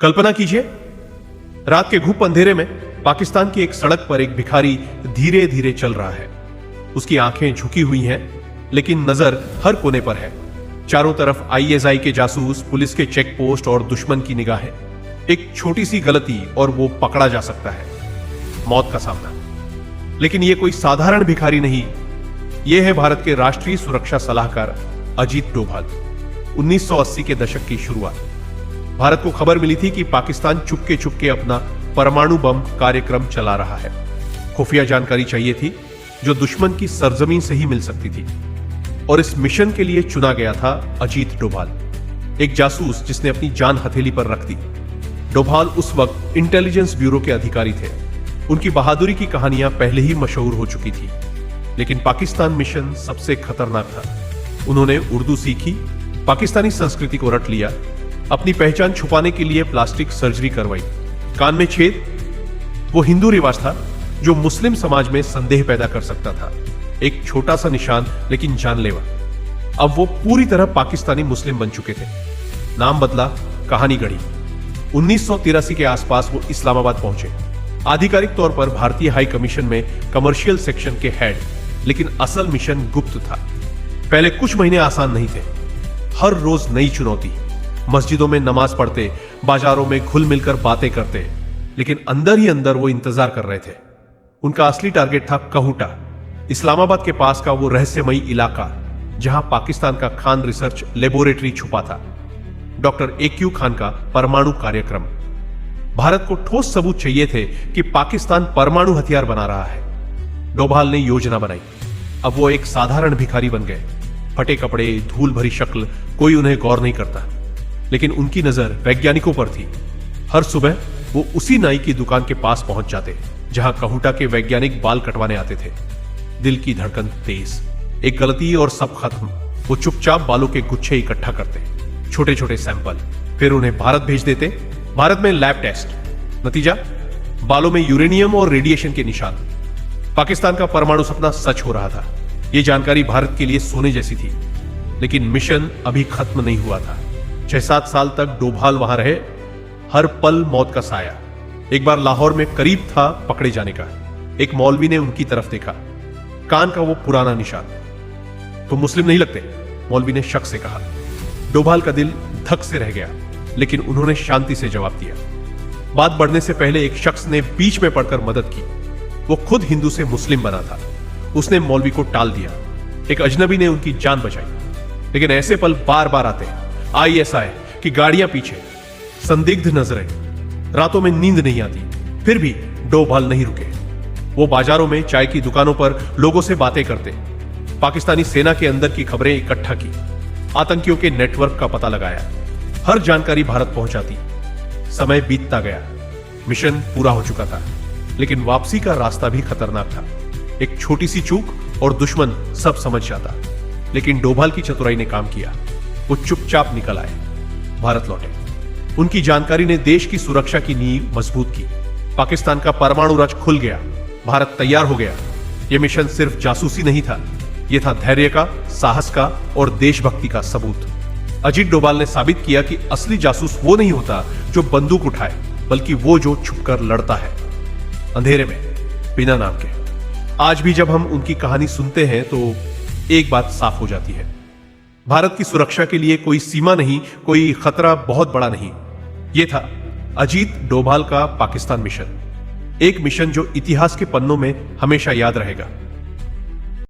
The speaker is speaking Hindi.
कल्पना कीजिए, रात के घुप अंधेरे में पाकिस्तान की एक सड़क पर एक भिखारी धीरे धीरे चल रहा है। उसकी आंखें झुकी हुई हैं, लेकिन नजर हर कोने पर है। चारों तरफ आईएसआई के जासूस, पुलिस के चेक पोस्ट और दुश्मन की निगाहें। एक छोटी सी गलती और वो पकड़ा जा सकता है, मौत का सामना। लेकिन ये कोई साधारण भिखारी नहीं, ये है भारत के राष्ट्रीय सुरक्षा सलाहकार अजीत डोभाल। 1980 के दशक की शुरुआत। भारत को खबर मिली थी कि पाकिस्तान चुपके चुपके अपना परमाणु बम कार्यक्रम चला रहा है। खुफिया जानकारी चाहिए थी जो दुश्मन की सरजमीन से ही मिल सकती थी, और इस मिशन के लिए चुना गया था अजीत डोभाल, एक जासूस जिसने अपनी जान हथेली पर रख दी। डोभाल उस वक्त इंटेलिजेंस ब्यूरो के अधिकारी थे। उनकी बहादुरी की कहानियां पहले ही मशहूर हो चुकी थी, लेकिन पाकिस्तान मिशन सबसे खतरनाक था। उन्होंने उर्दू सीखी, पाकिस्तानी संस्कृति को रट लिया, अपनी पहचान छुपाने के लिए प्लास्टिक सर्जरी करवाई, कान में छेद। वो हिंदू रिवाज था जो मुस्लिम समाज में संदेह पैदा कर सकता था। एक छोटा सा निशान, लेकिन जानलेवा। अब वो पूरी तरह पाकिस्तानी मुस्लिम बन चुके थे। नाम बदला, कहानी गढ़ी। 1983 के आसपास वो इस्लामाबाद पहुंचे, आधिकारिक तौर पर भारतीय हाई कमीशन में कमर्शियल सेक्शन के हेड, लेकिन असल मिशन गुप्त था। पहले कुछ महीने आसान नहीं थे। हर रोज नई चुनौती। मस्जिदों में नमाज पढ़ते, बाजारों में घुल मिलकर बातें करते, लेकिन अंदर ही अंदर वो इंतजार कर रहे थे। उनका असली टारगेट था कहूटा, इस्लामाबाद के पास का वो रहस्यमयी इलाका जहां पाकिस्तान का खान रिसर्च लेबोरेटरी छुपा था, डॉक्टर AQ खान का परमाणु कार्यक्रम। भारत को ठोस सबूत चाहिए थे कि पाकिस्तान परमाणु हथियार बना रहा है। डोभाल ने योजना बनाई। अब वो एक साधारण भिखारी बन गए, फटे कपड़े, धूल भरी शक्ल, कोई उन्हें गौर नहीं करता। लेकिन उनकी नजर वैज्ञानिकों पर थी। हर सुबह वो उसी नाई की दुकान के पास पहुंच जाते जहां कहूटा के वैज्ञानिक बाल कटवाने आते थे। दिल की धड़कन तेज, एक गलती और सब खत्म। वो चुपचाप बालों के गुच्छे इकट्ठा करते, छोटे छोटे सैंपल, फिर उन्हें भारत भेज देते। भारत में लैब टेस्ट, नतीजा बालों में यूरेनियम और रेडिएशन के निशान। पाकिस्तान का परमाणु सपना सच हो रहा था। यह जानकारी भारत के लिए सोने जैसी थी। लेकिन मिशन अभी खत्म नहीं हुआ था। 6-7 साल तक डोभाल वहां रहे, हर पल मौत का साया। एक बार लाहौर में करीब था पकड़े जाने का। एक मौलवी ने उनकी तरफ देखा, कान का वो पुराना निशान। तो मुस्लिम नहीं लगते, मौलवी ने शक से कहा। डोभाल का दिल धक से रह गया, लेकिन उन्होंने शांति से जवाब दिया। बात बढ़ने से पहले एक शख्स ने बीच में पड़कर मदद की। वो खुद हिंदू से मुस्लिम बना था। उसने मौलवी को टाल दिया। एक अजनबी ने उनकी जान बचाई। लेकिन ऐसे पल बार बार आते हैं। ISI की गाड़ियां पीछे, संदिग्ध नजरें, रातों में नींद नहीं आती। फिर भी डोभाल नहीं रुके। वो बाजारों में, चाय की दुकानों पर लोगों से बातें करते, पाकिस्तानी सेना के अंदर की खबरें इकट्ठा की, आतंकियों के नेटवर्क का पता लगाया। हर जानकारी भारत पहुंचाती। समय बीतता गया, मिशन पूरा हो चुका था, लेकिन वापसी का रास्ता भी खतरनाक था। एक छोटी सी चूक और दुश्मन सब समझ जाता। लेकिन डोभाल की चतुराई ने काम किया। वो चुपचाप निकल आए, भारत लौटे। उनकी जानकारी ने देश की सुरक्षा की नींव मजबूत की। पाकिस्तान का परमाणु रच खुल गया, भारत तैयार हो गया। यह मिशन सिर्फ जासूसी नहीं था, यह था धैर्य का, साहस का और देशभक्ति का सबूत। अजीत डोभाल ने साबित किया कि असली जासूस वो नहीं होता जो बंदूक उठाए, बल्कि वो जो छुपकर लड़ता है, अंधेरे में, बिना नाम के। आज भी जब हम उनकी कहानी सुनते हैं तो एक बात साफ हो जाती है, भारत की सुरक्षा के लिए कोई सीमा नहीं, कोई खतरा बहुत बड़ा नहीं। यह था अजीत डोभाल का पाकिस्तान मिशन, एक मिशन जो इतिहास के पन्नों में हमेशा याद रहेगा।